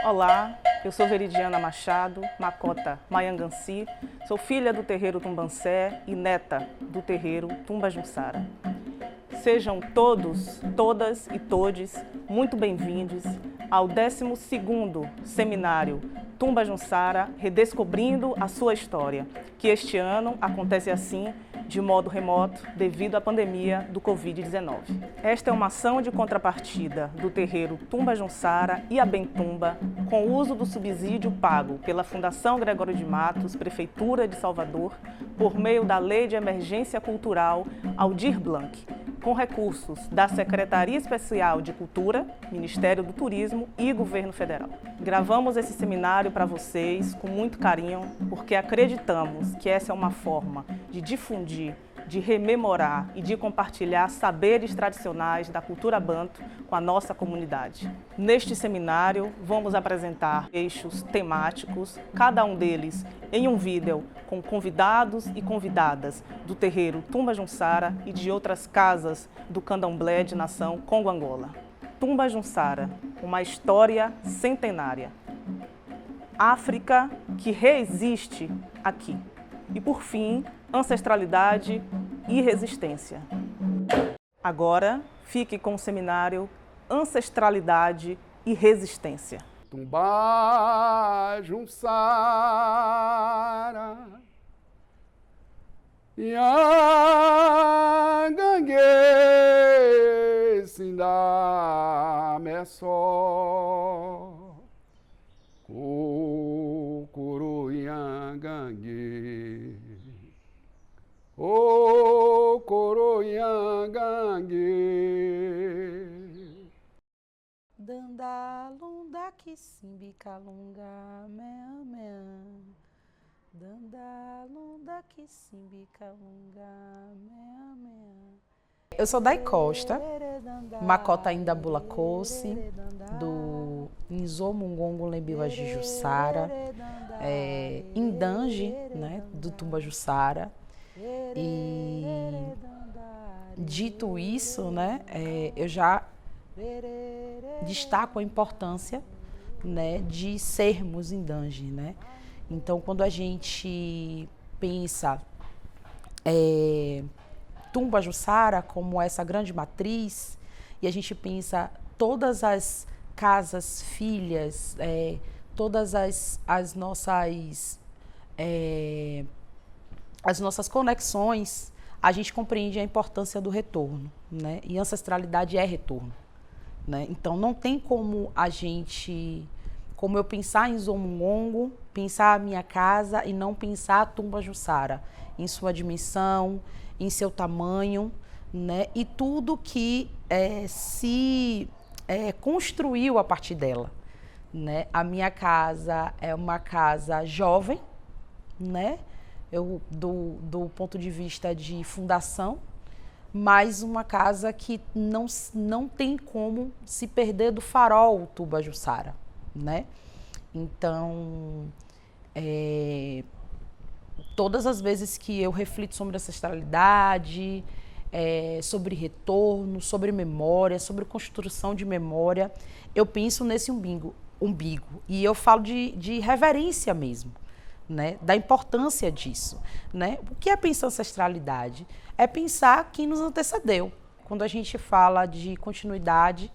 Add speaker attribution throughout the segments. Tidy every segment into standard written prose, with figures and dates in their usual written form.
Speaker 1: Olá, eu sou Veridiana Machado, Makota Mayangansi, sou filha do terreiro Tumbancé e neta do terreiro Tumbajussara. Sejam todos, todas e todes muito bem-vindos ao 12º Seminário Tumbajussara Redescobrindo a Sua História, que este ano acontece assim de modo remoto devido à pandemia do Covid-19. Esta é uma ação de contrapartida do terreiro Tumbajussara e Abentumba com o uso do subsídio pago pela Fundação Gregório de Matos, Prefeitura de Salvador, por meio da Lei de Emergência Cultural Aldir Blanc, com recursos da Secretaria Especial de Cultura, Ministério do Turismo e Governo Federal. Gravamos esse seminário para vocês com muito carinho, porque acreditamos que essa é uma forma de difundir, de rememorar e de compartilhar saberes tradicionais da cultura banto com a nossa comunidade. Neste seminário, vamos apresentar eixos temáticos, cada um deles em um vídeo com convidados e convidadas do terreiro Tumbajussara e de outras casas do Candomblé de Nação Congo-Angola. Tumbajussara, uma história centenária. África que reexiste aqui. E, por fim, ancestralidade e resistência. Agora, fique com o seminário Ancestralidade e Resistência.
Speaker 2: Tumbajussara Yangangue Sindameçó Kokoro Yangangue O Koro Yangangue
Speaker 3: Dandalunda Kisimbikalunga mea mea Dandalunda Kisimbikalunga mea mea. Eu sou Dai Costa, Makota Indabula Kosi, do Nzomungongo Lembiwa Jijussara, Indange, né, do Tumbajussara. E dito isso, né, eu já destaco a importância, né, de sermos Indange, né? Então, quando a gente pensa Tumbajussara como essa grande matriz, e a gente pensa todas as casas filhas, todas as nossas conexões, a gente compreende a importância do retorno, né? E ancestralidade é retorno, né? Então não tem como como eu pensar em Nzomungongo, pensar a minha casa e não pensar a Tumbajussara em sua dimensão, em seu tamanho, né? E tudo que se construiu a partir dela, né? A minha casa é uma casa jovem, né? Do ponto de vista de fundação, mas uma casa que não tem como se perder do farol Tumbajussara, né? Então, todas as vezes que eu reflito sobre ancestralidade, sobre retorno, sobre memória, sobre construção de memória, eu penso nesse umbigo. E eu falo de reverência mesmo, né? Da importância disso, né? O que é pensar ancestralidade? É pensar quem nos antecedeu. Quando a gente fala de continuidade,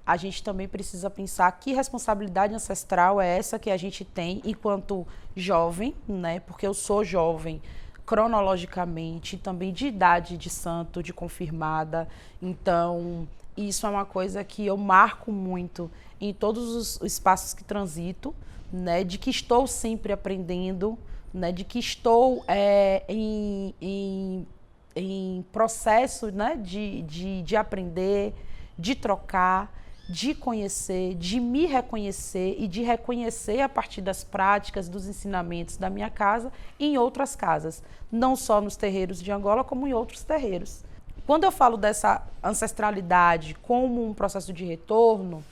Speaker 3: a gente também precisa pensar que responsabilidade ancestral é essa que a gente tem enquanto jovem, né? Porque eu sou jovem cronologicamente, também de idade de santo, de confirmada. Então, isso é uma coisa que eu marco muito em todos os espaços que transito, né? De que estou sempre aprendendo, né? De que estou em processo, né? de aprender, de trocar, de conhecer, de me reconhecer e de reconhecer a partir das práticas, dos ensinamentos da minha casa em outras casas, não só nos terreiros de Angola, como em outros terreiros. Quando eu falo dessa ancestralidade como um processo de retorno,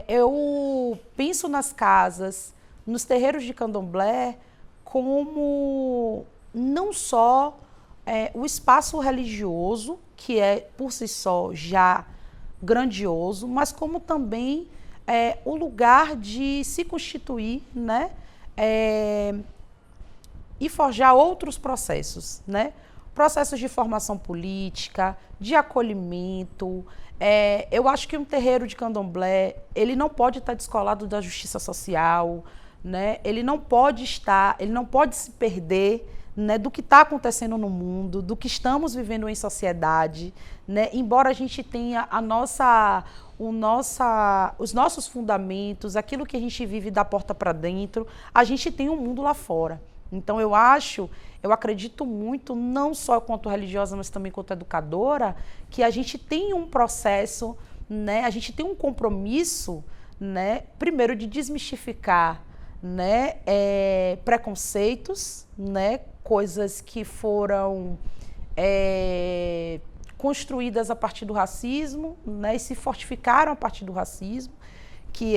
Speaker 3: eu penso nas casas, nos terreiros de candomblé, como não só o espaço religioso, que é por si só já grandioso, mas como também o lugar de se constituir, né? E forjar outros processos, né? Processos de formação política, de acolhimento. Eu acho que um terreiro de candomblé, ele não pode estar descolado da justiça social, né? Ele não pode se perder, né, do que está acontecendo no mundo, do que estamos vivendo em sociedade, né? Embora a gente tenha os nossos fundamentos, aquilo que a gente vive da porta para dentro, a gente tem um mundo lá fora. Então eu acredito muito, não só quanto religiosa, mas também quanto educadora, que a gente tem um processo, né, a gente tem um compromisso, né, primeiro de desmistificar, né, preconceitos, né, coisas que foram construídas a partir do racismo, né, e se fortificaram a partir do racismo, que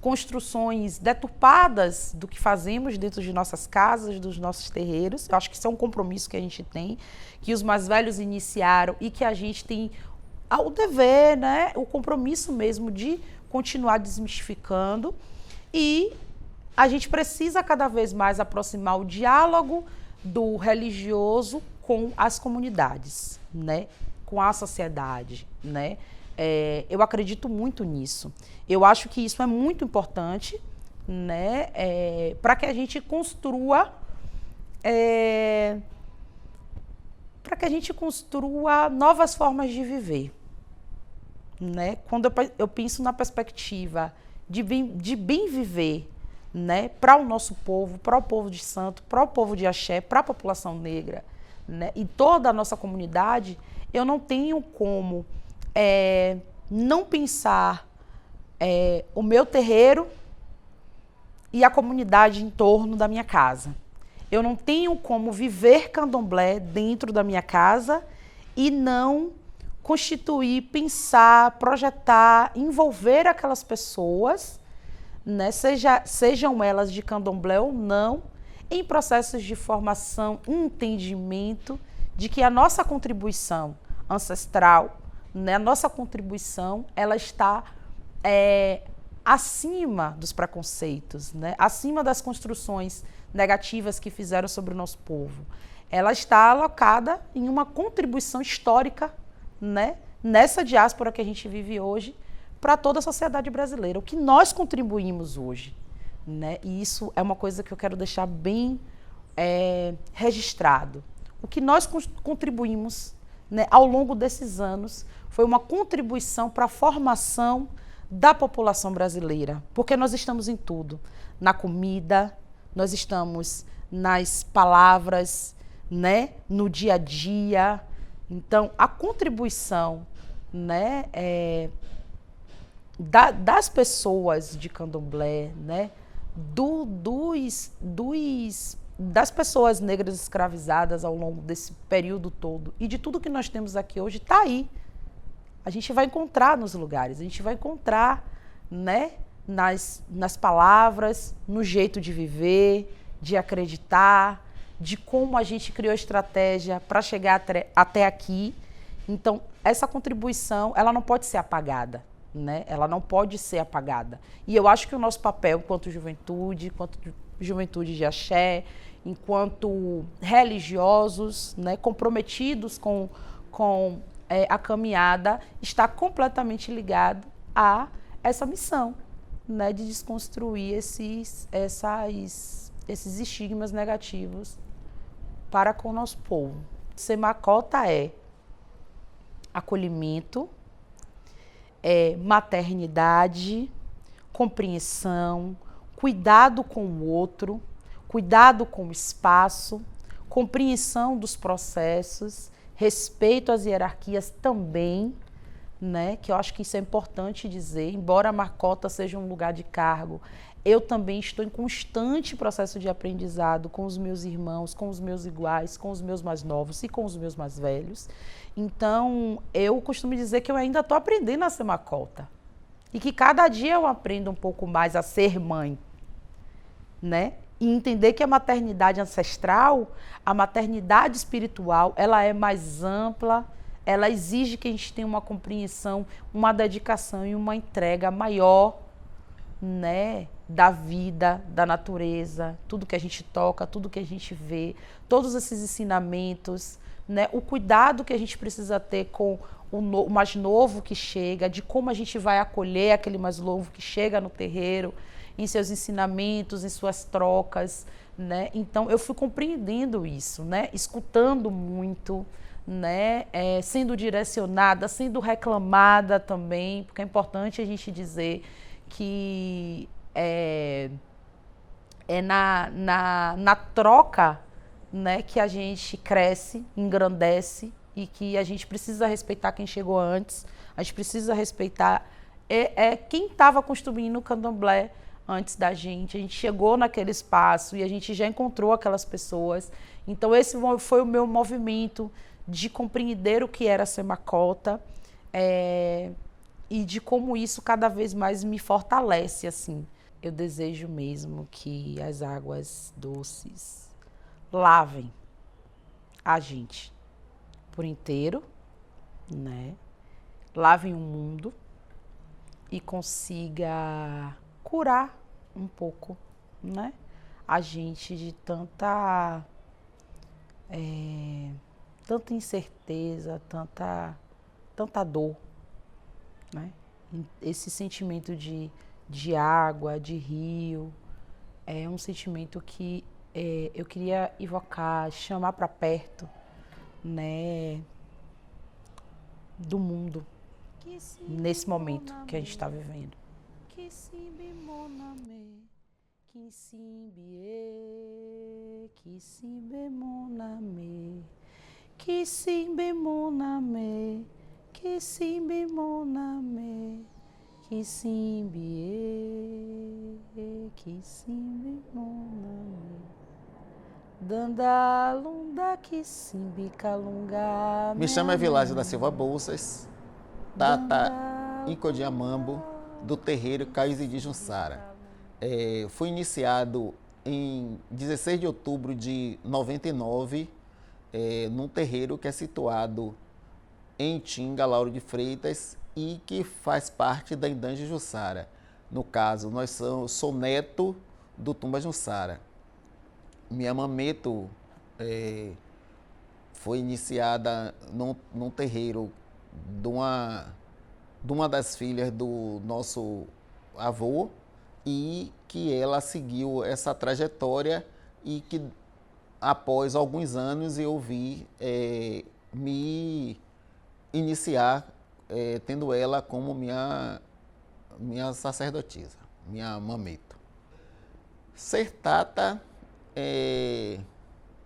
Speaker 3: construções deturpadas do que fazemos dentro de nossas casas, dos nossos terreiros. Eu acho que isso é um compromisso que a gente tem, que os mais velhos iniciaram e que a gente tem o dever, né, o compromisso mesmo de continuar desmistificando. E a gente precisa cada vez mais aproximar o diálogo do religioso com as comunidades, né, com a sociedade, né. Eu acredito muito nisso. Eu acho que isso é muito importante, né, para que a gente construa novas formas de viver, né? Quando eu penso na perspectiva de bem viver, né, para o nosso povo, para o povo de santo, para o povo de axé, para a população negra, né, e toda a nossa comunidade, eu não tenho como não pensar o meu terreiro e a comunidade em torno da minha casa. Eu não tenho como viver candomblé dentro da minha casa e não constituir, pensar, projetar, envolver aquelas pessoas, né, sejam elas de candomblé ou não, em processos de formação, entendimento de que a nossa contribuição ancestral, né, a nossa contribuição, ela está acima dos preconceitos, né, acima das construções negativas que fizeram sobre o nosso povo. Ela está alocada em uma contribuição histórica, né, nessa diáspora que a gente vive hoje, para toda a sociedade brasileira. O que nós contribuímos hoje, né, e isso é uma coisa que eu quero deixar bem registrado. O que nós contribuímos, né, ao longo desses anos foi uma contribuição para a formação da população brasileira, porque nós estamos em tudo, na comida, nós estamos nas palavras, né, no dia a dia. Então, a contribuição, né, das pessoas de candomblé, né, das pessoas negras escravizadas ao longo desse período todo e de tudo que nós temos aqui hoje, está aí. A gente vai encontrar nos lugares, a gente vai encontrar, né, nas palavras, no jeito de viver, de acreditar, de como a gente criou estratégia para chegar até aqui. Então, essa contribuição, ela não pode ser apagada, né? Ela não pode ser apagada. E eu acho que o nosso papel enquanto juventude de axé, enquanto religiosos, né, comprometidos com a caminhada, está completamente ligado a essa missão, né, de desconstruir esses estigmas negativos para com o nosso povo. Ser Makota é acolhimento, maternidade, compreensão, cuidado com o outro, cuidado com o espaço, compreensão dos processos, respeito às hierarquias também, né, que eu acho que isso é importante dizer. Embora a Makota seja um lugar de cargo, eu também estou em constante processo de aprendizado com os meus irmãos, com os meus iguais, com os meus mais novos e com os meus mais velhos. Então, eu costumo dizer que eu ainda estou aprendendo a ser Makota. E que cada dia eu aprendo um pouco mais a ser mãe, né? E entender que a maternidade ancestral, a maternidade espiritual, ela é mais ampla, ela exige que a gente tenha uma compreensão, uma dedicação e uma entrega maior, né, da vida, da natureza, tudo que a gente toca, tudo que a gente vê, todos esses ensinamentos, né, o cuidado que a gente precisa ter com o mais novo que chega, de como a gente vai acolher aquele mais novo que chega no terreiro, em seus ensinamentos, em suas trocas, né? Então eu fui compreendendo isso, né, escutando muito, né, sendo direcionada, sendo reclamada também, porque é importante a gente dizer que é na troca, né, que a gente cresce, engrandece e que a gente precisa respeitar quem chegou antes, a gente precisa respeitar quem estava construindo o candomblé antes da gente. A gente chegou naquele espaço e a gente já encontrou aquelas pessoas. Então esse foi o meu movimento de compreender o que era ser Makota, e de como isso cada vez mais me fortalece, assim. Eu desejo mesmo que as águas doces lavem a gente por inteiro, né? Lavem o mundo e consiga curar um pouco, né, a gente de tanta incerteza, tanta dor, né? Esse sentimento de água, de rio, é um sentimento que eu queria evocar, chamar para perto, né, do mundo, nesse momento que a gente está vivendo. Kissimbe moname, kissimbe, kissimbe moname, kissimbe moname, kissimbe moname, kissimbe, kissimbe moname, dandalunda kissimbe kalunga.
Speaker 4: Me chamo Evilásio da Silva Bolsas, Tata Incodiamambo, do terreiro Caiz de Jussara. Fui iniciado em 16 de outubro de 99, num terreiro que é situado em Tinga, Lauro de Freitas, e que faz parte da Indange Jussara. No caso, sou neto do Tumba Jussara. Minha mameto foi iniciada num terreiro de uma das filhas do nosso avô, e que ela seguiu essa trajetória e que após alguns anos eu vi me iniciar tendo ela como minha sacerdotisa, minha mameto. Ser Tata,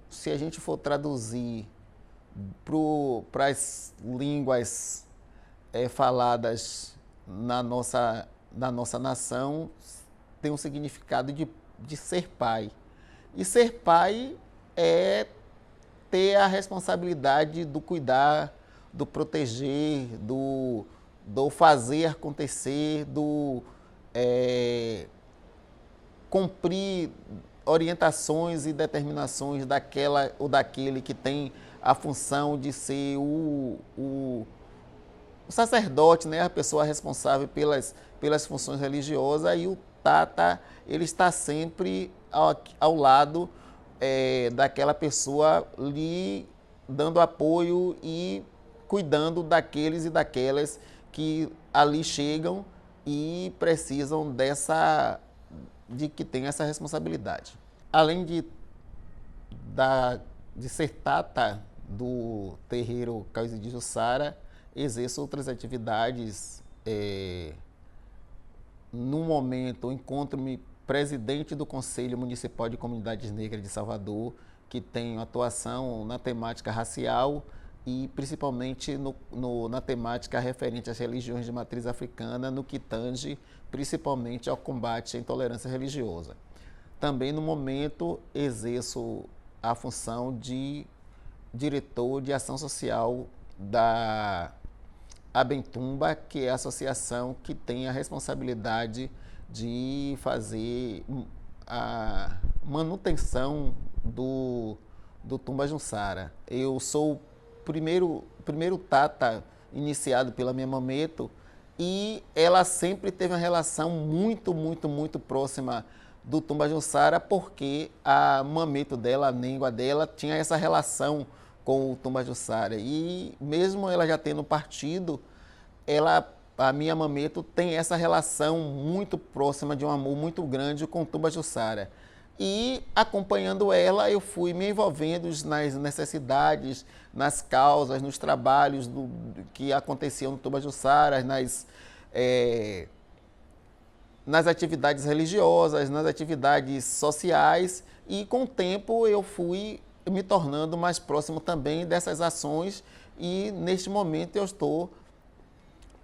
Speaker 4: se a gente for traduzir para as línguas faladas na nossa nação, tem um significado de ser pai. E ser pai é ter a responsabilidade do cuidar, do proteger, do fazer acontecer, do cumprir orientações e determinações daquela ou daquele que tem a função de ser o sacerdote, né, a pessoa responsável pelas funções religiosas, e o Tata, ele está sempre ao lado daquela pessoa, lhe dando apoio e cuidando daqueles e daquelas que ali chegam e precisam de que tem essa responsabilidade. Além de ser Tata do terreiro Caiz de Jussara, exerço outras atividades. No momento, encontro-me presidente do Conselho Municipal de Comunidades Negras de Salvador, que tem atuação na temática racial e principalmente na temática referente às religiões de matriz africana, no que tange principalmente ao combate à intolerância religiosa. Também, no momento, exerço a função de diretor de ação social da Abentumba, que é a associação que tem a responsabilidade de fazer a manutenção do Tumba Jussara. Eu sou primeiro tata iniciado pela minha mameto, e ela sempre teve uma relação muito próxima do Tumbajussara, porque a mameto dela, a négua dela, tinha essa relação com o Tumbajussara. E mesmo ela já tendo partido, a minha mameto tem essa relação muito próxima, de um amor muito grande com o Tumbajussara. E acompanhando ela, eu fui me envolvendo nas necessidades, nas causas, nos trabalhos que aconteciam no Tumbajussara, nas atividades religiosas, nas atividades sociais, e com o tempo eu fui me tornando mais próximo também dessas ações, e neste momento eu estou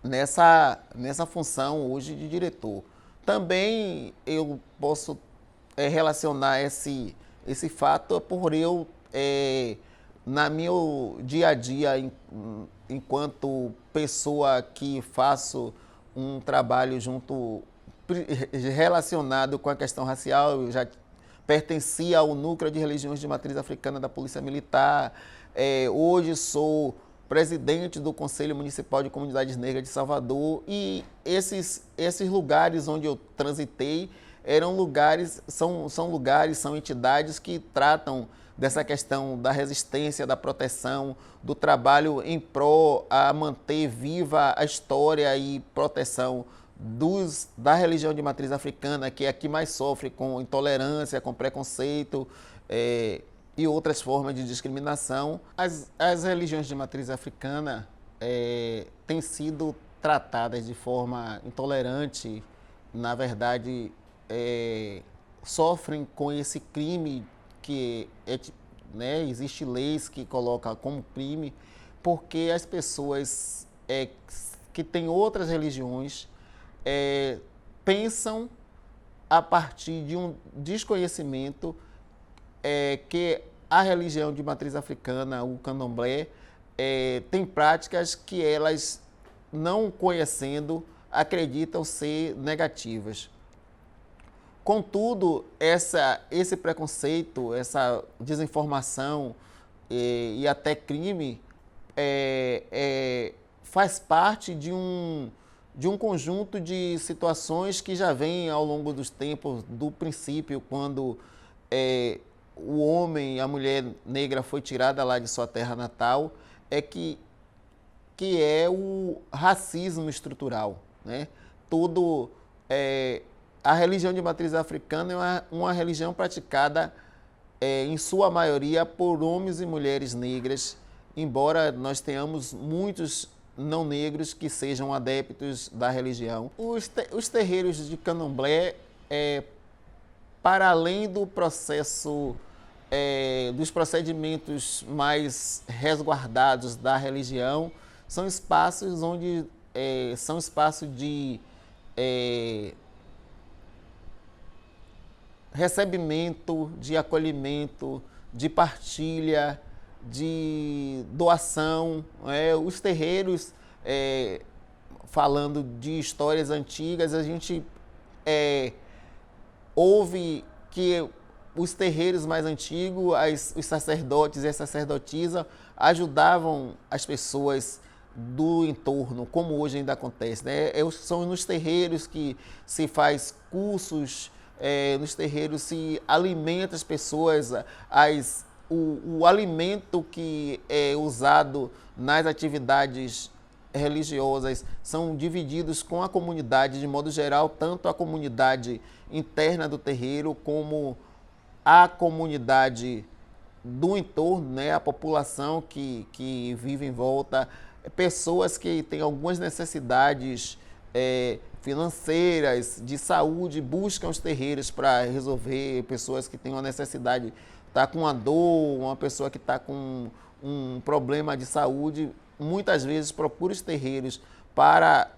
Speaker 4: nessa função hoje de diretor. Também eu posso relacionar esse fato por eu, na meu dia a dia, enquanto pessoa que faço um trabalho relacionado com a questão racial, eu já pertencia ao núcleo de religiões de matriz africana da Polícia Militar. Hoje sou presidente do Conselho Municipal de Comunidades Negras de Salvador, e esses lugares onde eu transitei são entidades que tratam dessa questão da resistência, da proteção, do trabalho em pró a manter viva a história e proteção da religião de matriz africana, que é a que mais sofre com intolerância, com preconceito e outras formas de discriminação. As religiões de matriz africana têm sido tratadas de forma intolerante, na verdade, sofrem com esse crime que existe leis que colocam como crime, porque as pessoas que têm outras religiões pensam a partir de um desconhecimento que a religião de matriz africana, o candomblé, tem práticas que elas, não conhecendo, acreditam ser negativas. Contudo, esse preconceito, essa desinformação e até crime faz parte de um conjunto de situações que já vem ao longo dos tempos, do princípio, quando o homem e a mulher negra foi tirada lá de sua terra natal, que é o racismo estrutural, né? A religião de matriz africana é uma religião praticada, em sua maioria, por homens e mulheres negras, embora nós tenhamos muitos não negros que sejam adeptos da religião. Os terreiros de candomblé, para além do processo, dos procedimentos mais resguardados da religião, são espaços onde de recebimento, de acolhimento, de partilha, de doação. Os terreiros, falando de histórias antigas, a gente ouve que os terreiros mais antigos, os sacerdotes e as sacerdotisas ajudavam as pessoas do entorno, como hoje ainda acontece, né? São nos terreiros que se faz cursos, nos terreiros se alimenta as pessoas, o alimento que é usado nas atividades religiosas são divididos com a comunidade de modo geral, tanto a comunidade interna do terreiro como a comunidade do entorno, né? A população que vive em volta, pessoas que têm algumas necessidades financeiras, de saúde, buscam os terreiros para resolver. Pessoas que têm uma necessidade, está com uma dor, uma pessoa que está com um problema de saúde, muitas vezes procura os terreiros para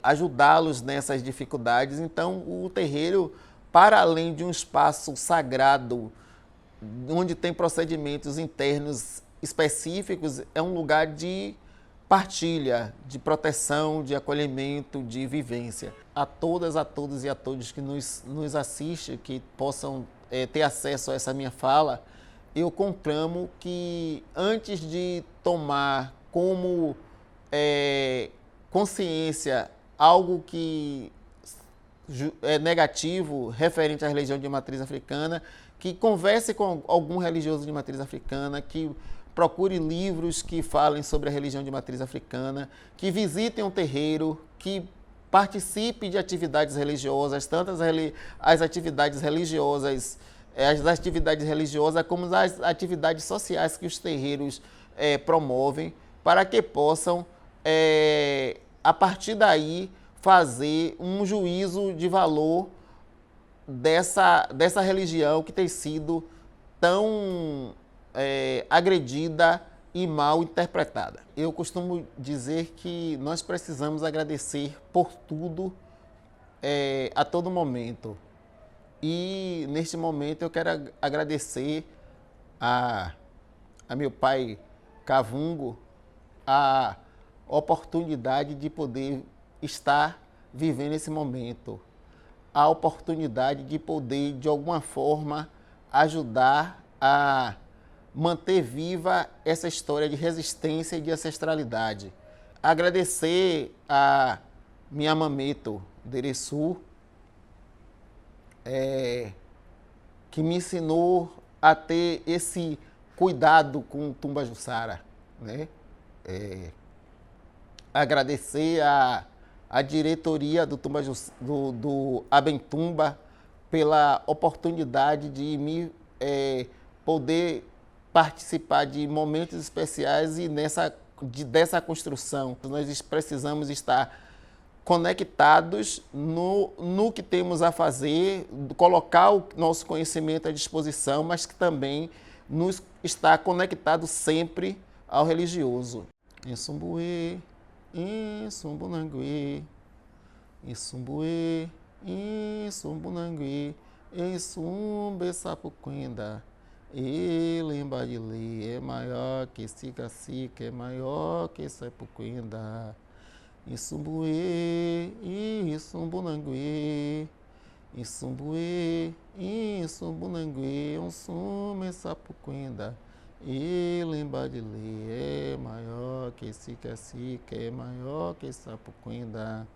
Speaker 4: ajudá-los nessas dificuldades. Então, o terreiro, para além de um espaço sagrado, onde tem procedimentos internos específicos, é um lugar de partilha, de proteção, de acolhimento, de vivência. A todas, a todos e a todos que nos assistem, que possam ter acesso a essa minha fala, eu conclamo que antes de tomar como consciência algo que é negativo referente à religião de matriz africana, que converse com algum religioso de matriz africana, que procure livros que falem sobre a religião de matriz africana, que visitem um terreiro, que participe de atividades religiosas, tanto as atividades religiosas, como as atividades sociais que os terreiros promovem, para que possam, a partir daí, fazer um juízo de valor dessa religião que tem sido tão agredida e mal interpretada. Eu costumo dizer que nós precisamos agradecer por tudo a todo momento. E neste momento eu quero agradecer a meu pai Cavungo a oportunidade de poder estar vivendo esse momento, a oportunidade de poder, de alguma forma, ajudar a manter viva essa história de resistência e de ancestralidade. Agradecer a minha mameto, Dereçu, que me ensinou a ter esse cuidado com Tumba Jussara, né? Agradecer a diretoria do Abentumba pela oportunidade de me poder participar de momentos especiais e dessa construção. Nós precisamos estar conectados no que temos a fazer, colocar o nosso conhecimento à disposição, mas que também nos está conectado sempre ao religioso. Insumbuê, Insumbunanguê, Insumbuê, Insumbunanguê, Insumbe Sapuquinda, Elembadile é maior que Sicacica, é maior que Sapuquinda. Insumbuê, Insumbunanguê, Insumbuê, Insumbunanguê, Insume Sapuquinda. Elembadile é maior que Sicacica, é maior que Sapuquinda.